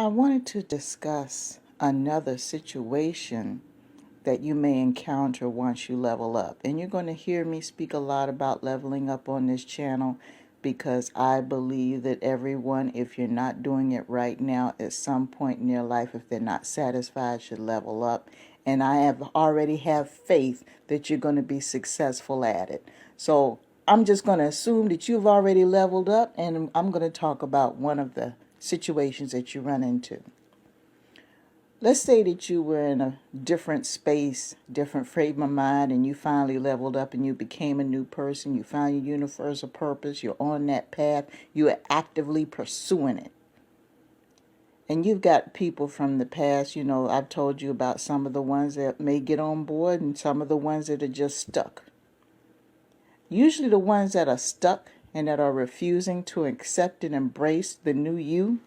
I wanted to discuss another situation that you may encounter once you level up. And you're going to hear me speak a lot about leveling up on this channel because I believe that everyone, if you're not doing it right now, at some point in their life, if they're not satisfied, should level up. And I have already have faith that you're going to be successful at it. So I'm just going to assume that you've already leveled up, and I'm going to talk about one of the situations that you run into. Let's say that you were in a different space, different frame of mind, and you finally leveled up and you became a new person. You found your universal purpose. You're on that path. You are actively pursuing it. And you've got people from the past, I've told you about some of the ones that may get on board and some of the ones that are just stuck. Usually the ones that are stuck and that are refusing to accept and embrace the new you,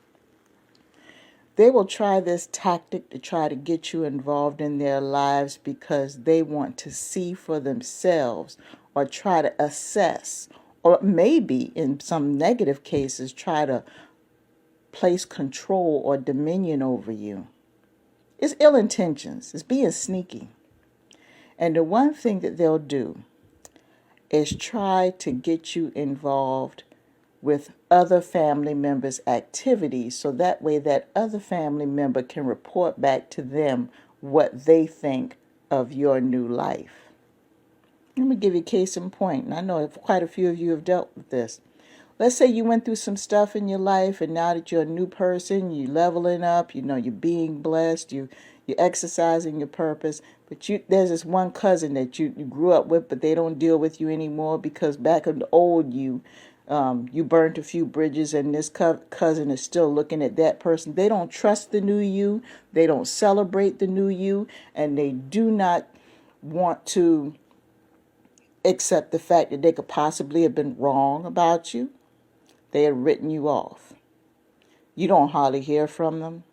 they will try this tactic to try to get you involved in their lives because they want to see for themselves or try to assess, or maybe in some negative cases try to place control or dominion over you. It's ill intentions. It's being sneaky. And the one thing that they'll do is try to get you involved with other family members' activities so that way that other family member can report back to them what they think of your new life. Let me give you a case in point, and I know quite a few of you have dealt with this. Let's say you went through some stuff in your life, and now that you're a new person, you're leveling up, you're being blessed, you're exercising your purpose, but there's this one cousin that you grew up with, but they don't deal with you anymore because back in the old you burnt a few bridges, and this cousin is still looking at that person. They don't trust the new you. They don't celebrate the new you, and they do not want to accept the fact that they could possibly have been wrong about you. They had written you off. You don't hardly hear from them.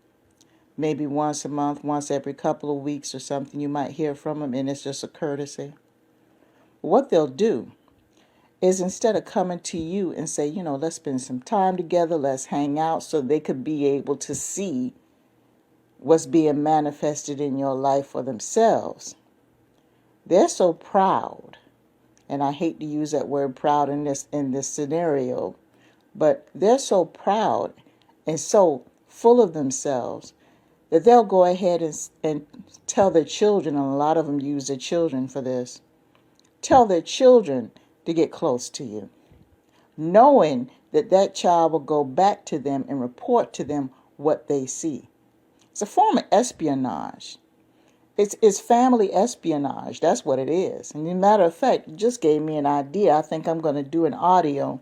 Maybe once a month, once every couple of weeks or something, you might hear from them, and it's just a courtesy. What they'll do is instead of coming to you and say, let's spend some time together, let's hang out, so they could be able to see what's being manifested in your life for themselves. They're so proud, and I hate to use that word proud in this scenario, but they're so proud and so full of themselves that they'll go ahead and tell their children, and a lot of them use their children for this, tell their children to get close to you, knowing that that child will go back to them and report to them what they see. It's a form of espionage. It's family espionage. That's what it is. And as a matter of fact, you just gave me an idea. I think I'm going to do an audio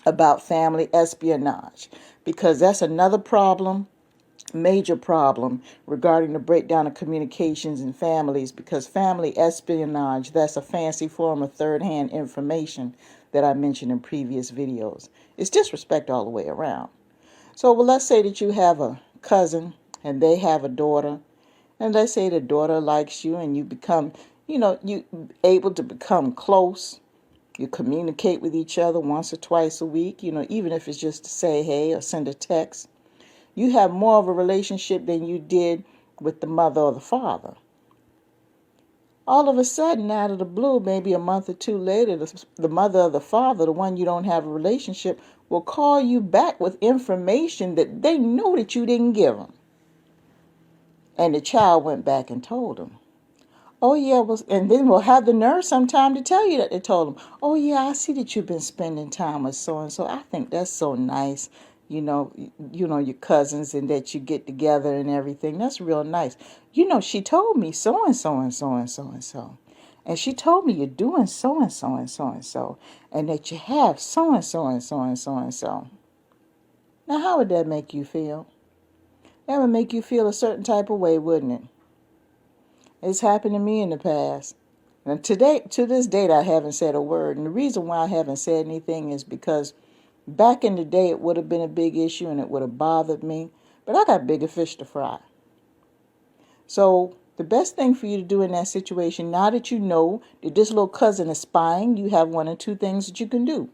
about family espionage because that's another problem, major problem regarding the breakdown of communications in families, because family espionage, that's a fancy form of third-hand information that I mentioned in previous videos. It's disrespect all the way around. So let's say that you have a cousin and they have a daughter, and let's say the daughter likes you and you become, you able to become close. You communicate with each other once or twice a week, even if it's just to say hey or send a text. You have more of a relationship than you did with the mother or the father. All of a sudden, out of the blue, maybe a month or two later, the mother or the father, the one you don't have a relationship, will call you back with information that they know that you didn't give them. And the child went back and told them. Oh, yeah, and then we'll have the nerve sometime to tell you that they told them. Oh, yeah, I see that you've been spending time with so-and-so. I think that's so nice. Your cousins and that you get together and everything. That's real nice. She told me so-and-so and so-and-so and so. And she told me you're doing so-and-so and so-and-so. And that you have so-and-so and so-and-so and so. Now, how would that make you feel? That would make you feel a certain type of way, wouldn't it? It's happened to me in the past. And to this date, I haven't said a word. And the reason why I haven't said anything is because back in the day, it would have been a big issue and it would have bothered me. But I got bigger fish to fry. So the best thing for you to do in that situation, now that you know that this little cousin is spying, you have one or two things that you can do.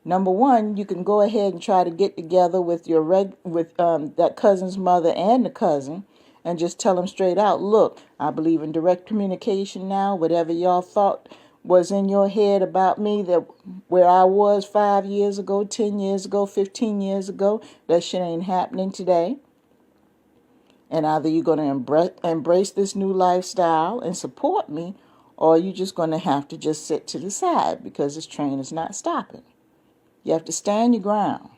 Number one, you can go ahead and try to get together with your that cousin's mother and the cousin, and just tell them straight out, look, I believe in direct communication now. Whatever y'all thought was in your head about me, that where I was 5 years ago, 10 years ago, 15 years ago, that shit ain't happening today. And either you're going to embrace this new lifestyle and support me, or you're just going to have to just sit to the side because this train is not stopping. You have to stand your ground.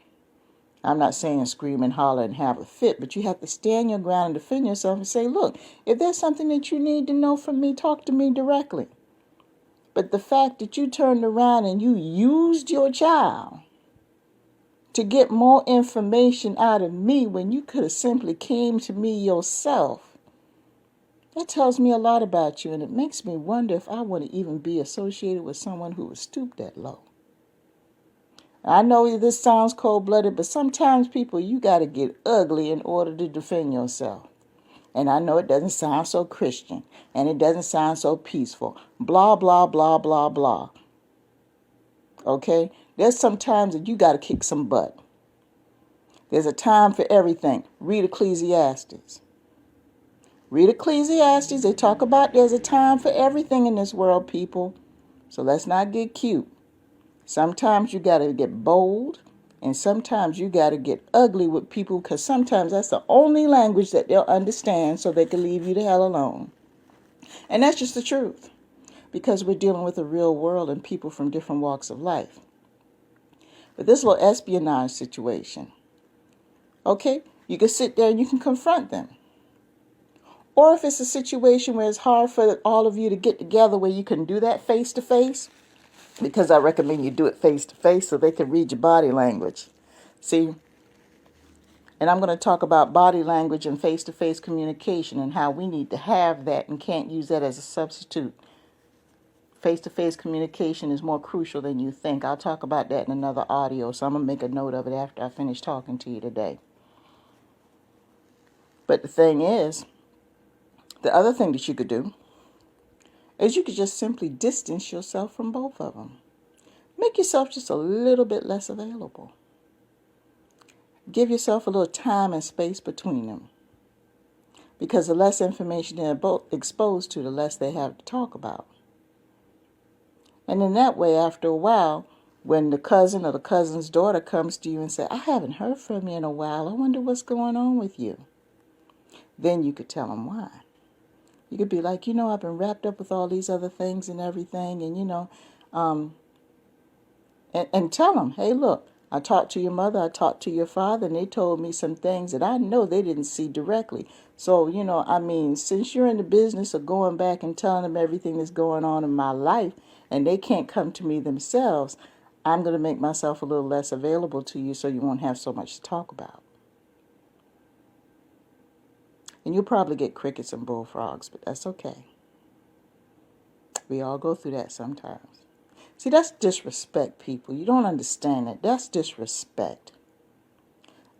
I'm not saying scream and holler and have a fit, but you have to stand your ground and defend yourself and say, look, if there's something that you need to know from me, talk to me directly. But the fact that you turned around and you used your child to get more information out of me when you could have simply came to me yourself, that tells me a lot about you, and it makes me wonder if I want to even be associated with someone who would stoop that low. I know this sounds cold-blooded, but sometimes, people, you got to get ugly in order to defend yourself. And I know it doesn't sound so Christian, and it doesn't sound so peaceful. Blah, blah, blah, blah, blah. Okay? There's some times that you got to kick some butt. There's a time for everything. Read Ecclesiastes. Read Ecclesiastes. They talk about there's a time for everything in this world, people. So let's not get cute. Sometimes you got to get bold, and sometimes you got to get ugly with people, because sometimes that's the only language that they'll understand, so they can leave you the hell alone. And that's just the truth, because we're dealing with a real world and people from different walks of life. But this little espionage situation, okay, you can sit there and you can confront them. Or if it's a situation where it's hard for all of you to get together where you can do that face to face, because I recommend you do it face-to-face so they can read your body language. See? And I'm going to talk about body language and face-to-face communication and how we need to have that and can't use that as a substitute. Face-to-face communication is more crucial than you think. I'll talk about that in another audio, so I'm going to make a note of it after I finish talking to you today. But the thing is, the other thing that you could do is you could just simply distance yourself from both of them. Make yourself just a little bit less available. Give yourself a little time and space between them. Because the less information they're both exposed to, the less they have to talk about. And in that way, after a while, when the cousin or the cousin's daughter comes to you and says, I haven't heard from you in a while, I wonder what's going on with you. Then you could tell them why. You could be like, I've been wrapped up with all these other things and everything, and, and tell them, hey, look, I talked to your mother, I talked to your father, and they told me some things that I know they didn't see directly. So, since you're in the business of going back and telling them everything that's going on in my life, and they can't come to me themselves, I'm going to make myself a little less available to you so you won't have so much to talk about. And you'll probably get crickets and bullfrogs, but that's okay. We all go through that sometimes. See, that's disrespect, people. You don't understand that. That's disrespect.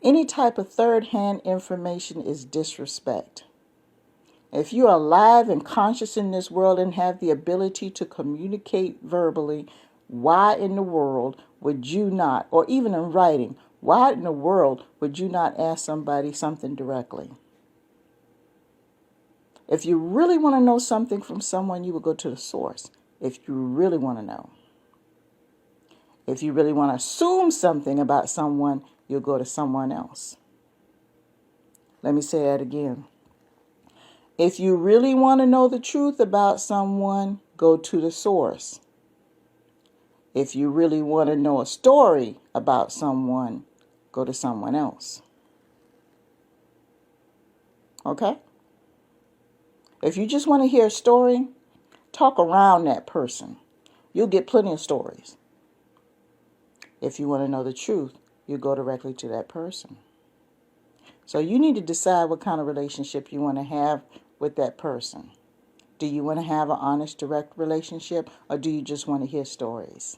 Any type of third-hand information is disrespect. If you are alive and conscious in this world and have the ability to communicate verbally, why in the world would you not, or even in writing, why in the world would you not ask somebody something directly? If you really want to know something from someone, you will go to the source. If you really want to know. If you really want to assume something about someone, you'll go to someone else. Let me say that again. If you really want to know the truth about someone, go to the source. If you really want to know a story about someone, go to someone else. Okay? If you just want to hear a story, talk around that person. You'll get plenty of stories. If you want to know the truth, you go directly to that person. So you need to decide what kind of relationship you want to have with that person. Do you want to have an honest, direct relationship, or do you just want to hear stories?